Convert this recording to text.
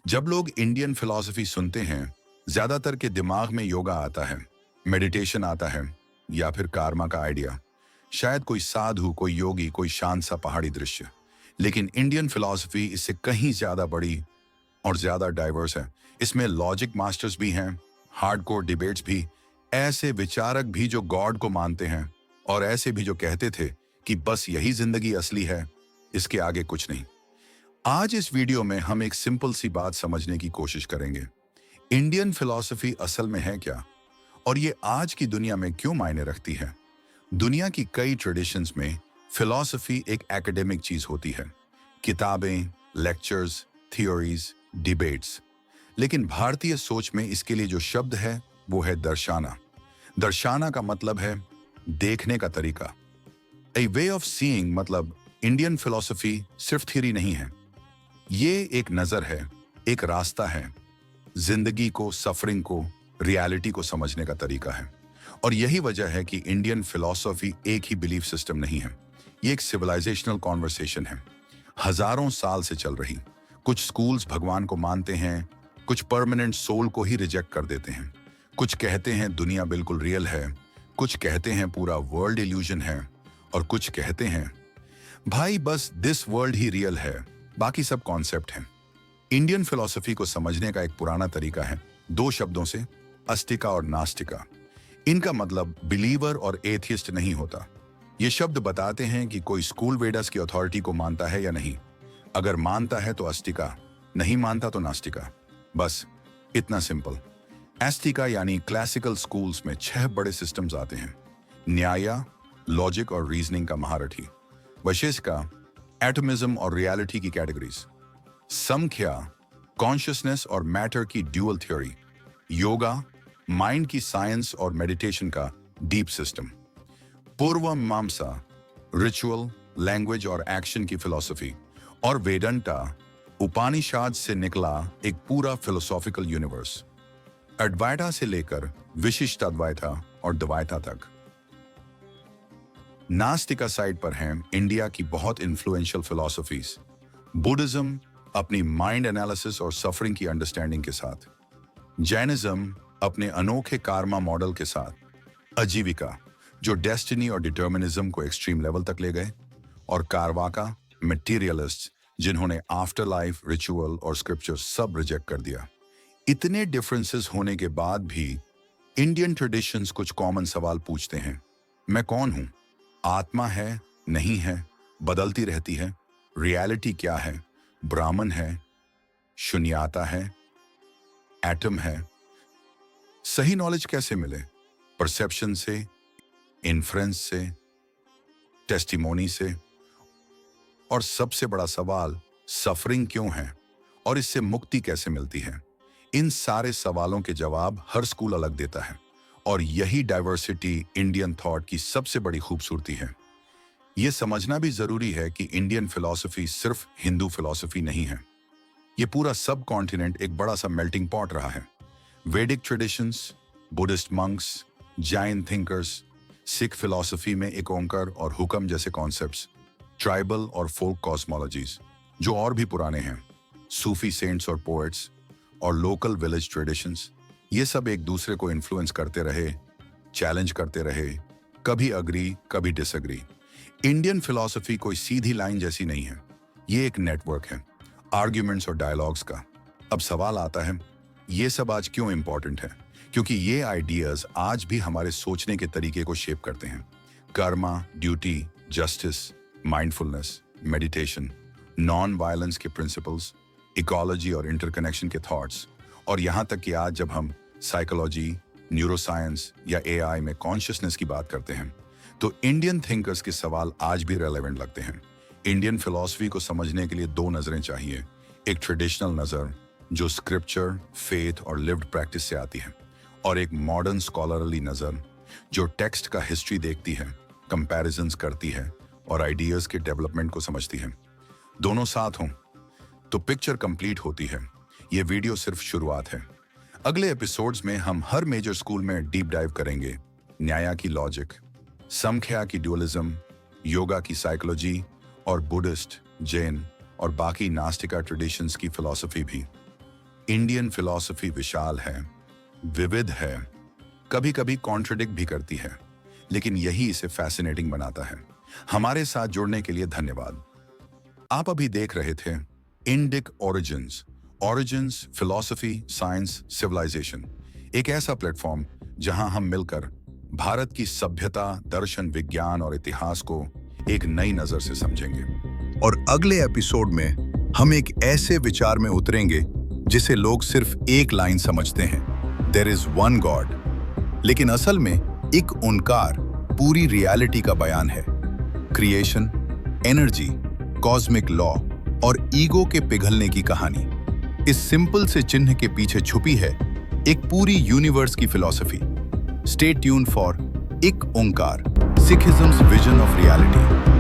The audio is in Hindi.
जब लोग इंडियन फिलॉसफी सुनते हैं, ज्यादातर के दिमाग में योगा आता है, मेडिटेशन आता है, या फिर कार्मा का आइडिया। शायद कोई साधु, कोई योगी, कोई शांत सा पहाड़ी दृश्य। लेकिन इंडियन फिलॉसफी इससे कहीं ज्यादा बड़ी और ज्यादा डाइवर्स है। इसमें लॉजिक मास्टर्स भी हैं, हार्डकोर डिबेट्स भी, ऐसे विचारक भी जो गॉड को मानते हैं, और ऐसे भी जो कहते थे कि बस यही जिंदगी असली है, इसके आगे कुछ नहीं। आज इस वीडियो में हम एक सिंपल सी बात समझने की कोशिश करेंगे। इंडियन फिलॉसफी असल में है क्या, और ये आज की दुनिया में क्यों मायने रखती है। दुनिया की कई ट्रेडिशंस में फिलॉसफी एक एकेडमिक चीज होती है, किताबें, लेक्चर्स, थ्योरीज, डिबेट्स। लेकिन भारतीय सोच में इसके लिए जो शब्द है वो है दर्शाना। दर्शाना का मतलब है देखने का तरीका, ए वे ऑफ सीइंग। मतलब इंडियन फिलॉसफी सिर्फ थ्योरी नहीं है, ये एक नजर है, एक रास्ता है, जिंदगी को, सफरिंग को, रियलिटी को समझने का तरीका है। और यही वजह है कि इंडियन फिलॉसफी एक ही बिलीफ सिस्टम नहीं है, ये एक सिविलाइजेशनल कॉन्वर्सेशन है, हजारों साल से चल रही। कुछ स्कूल्स भगवान को मानते हैं, कुछ परमानेंट सोल को ही रिजेक्ट कर देते हैं, कुछ कहते हैं दुनिया बिल्कुल रियल है, कुछ कहते हैं पूरा वर्ल्ड इल्यूजन है, और कुछ कहते हैं भाई बस दिस वर्ल्ड ही रियल है, बाकी सब कॉन्सेप्ट हैं। इंडियन फिलॉसफी को समझने का एक पुराना तरीका है, दो शब्दों से, अस्तिका और नास्तिका। इनका मतलब बिलीवर और एथियस्ट नहीं होता। ये शब्द बताते हैं कि कोई स्कूल वेडस की अथॉरिटी को मानता है या नहीं। अगर मानता है तो अस्तिका, नहीं मानता तो नास्तिका। बस इतना सिंपल। एस्टिका यानी क्लासिकल स्कूल्स में 6 बड़े सिस्टम्स आते हैं। न्याय, लॉजिक और रीजनिंग का महारथी। वैशेषिका, एटमिज्म और रियलिटी की कैटेगरीज। समख्या, कॉन्शियसनेस और मैटर की ड्यूअल थ्योरी। योगा, माइंड की साइंस और मेडिटेशन का डीप सिस्टम। पूर्व मीमांसा, रिचुअल, लैंग्वेज और एक्शन की फिलॉसफी। और वेदांता, उपनिषद से निकला एक पूरा फिलोसॉफिकल यूनिवर्स। अद्वैता से लेकर विशिष्ट अद्वैता और द्वैता तक। नास्तिका साइड पर हैं इंडिया की बहुत इन्फ्लुएंशियल फिलॉसफीज। बुद्धिज्म अपनी माइंड एनालिसिस और सफरिंग की अंडरस्टैंडिंग के साथ, जैनिज्म अपने अनोखे कार्मा मॉडल के साथ, अजीविका जो डेस्टिनी और डिटर्मिनिज्म को एक्सट्रीम लेवल तक ले गए, और कारवाका मटेरियलिस्ट जिन्होंने आफ्टर लाइफ, रिचुअल और स्क्रिप्चर सब रिजेक्ट कर दिया। इतने डिफरेंसेस होने के बाद भी इंडियन ट्रेडिशंस कुछ कॉमन सवाल पूछते हैं। मैं कौन हूं? आत्मा है, नहीं है, बदलती रहती है, रियलिटी क्या है, ब्राह्मण है, शून्यता है, एटम है। सही नॉलेज कैसे मिले? परसेप्शन से, इन्फ्रेंस से, टेस्टिमोनी से। और सबसे बड़ा सवाल, सफरिंग क्यों है और इससे मुक्ति कैसे मिलती है? इन सारे सवालों के जवाब हर स्कूल अलग देता है, और यही डाइवर्सिटी इंडियन थॉट की सबसे बड़ी खूबसूरती है। यह समझना भी जरूरी है कि इंडियन फिलॉसफी सिर्फ हिंदू फिलॉसफी नहीं है, यह पूरा सब कॉन्टिनेंट एक बड़ा सा मेल्टिंग पॉट रहा है। वैदिक traditions, Buddhist monks, Jain thinkers, Sikh philosophy में एक ओंकार और हुक्म जैसे कॉन्सेप्ट्स, ट्राइबल और फोक कॉस्मोलॉजीज जो और भी पुराने हैं, सूफी सेंट्स और पोएट्स, और लोकल विलेज ट्रेडिशंस, ये सब एक दूसरे को इन्फ्लुएंस करते रहे, चैलेंज करते रहे, कभी अग्री कभी डिसअग्री। इंडियन फिलॉसफी कोई सीधी लाइन जैसी नहीं है, ये एक नेटवर्क है आर्ग्यूमेंट्स और डायलॉग्स का। अब सवाल आता है, ये सब आज क्यों इंपॉर्टेंट है? क्योंकि ये आइडियाज आज भी हमारे सोचने के तरीके को शेप करते हैं। Karma, duty, justice, mindfulness, meditation, non violence के प्रिंसिपल्स, इकोलॉजी और इंटरकनेक्शन के थॉट्स, और यहाँ तक कि आज जब हम साइकोलॉजी, न्यूरोसाइंस या एआई में कॉन्शियसनेस की बात करते हैं, तो इंडियन थिंकर्स के सवाल आज भी रेलेवेंट लगते हैं। इंडियन फिलॉसफी को समझने के लिए 2 नजरें चाहिए। एक ट्रेडिशनल नजर जो स्क्रिप्चर, फेथ और लिव्ड प्रैक्टिस से आती है, और एक मॉडर्न स्कॉलरली नजर जो टेक्स्ट का हिस्ट्री देखती है, कंपैरिजंस करती है और आइडियाज के डेवलपमेंट को समझती है। दोनों साथ हों तो पिक्चर कंप्लीट होती है। ये वीडियो सिर्फ शुरुआत है। अगले एपिसोड्स में हम हर मेजर स्कूल में डीप डाइव करेंगे। न्याय की लॉजिक, समख्या की ड्यूअलिज्म, योगा की साइकोलॉजी, और बुद्धिस्ट, जैन और बाकी नास्तिका ट्रेडिशंस की फिलॉसफी भी। इंडियन फिलॉसफी विशाल है, विविध है, कभी कभी कॉन्ट्रडिक्ट भी करती है, लेकिन यही इसे फैसिनेटिंग बनाता है। हमारे साथ जुड़ने के लिए धन्यवाद। आप अभी देख रहे थे Indic origins, origins philosophy, science, civilisation, एक ऐसा प्लेटफॉर्म जहां हम मिलकर भारत की सभ्यता, दर्शन, विज्ञान और इतिहास को एक नई नजर से समझेंगे। और अगले एपिसोड में हम एक ऐसे विचार में उतरेंगे जिसे लोग सिर्फ एक लाइन समझते हैं, देयर इज वन गॉड, लेकिन असल में एक ओंकार पूरी रियलिटी का बयान है। क्रिएशन, एनर्जी, कॉस्मिक लॉ और ईगो के पिघलने की कहानी। इस सिंपल से चिन्ह के पीछे छुपी है एक पूरी यूनिवर्स की फिलॉसफी। स्टे ट्यून्ड फॉर एक ओंकार, सिखिज्म्स विजन ऑफ रियलिटी।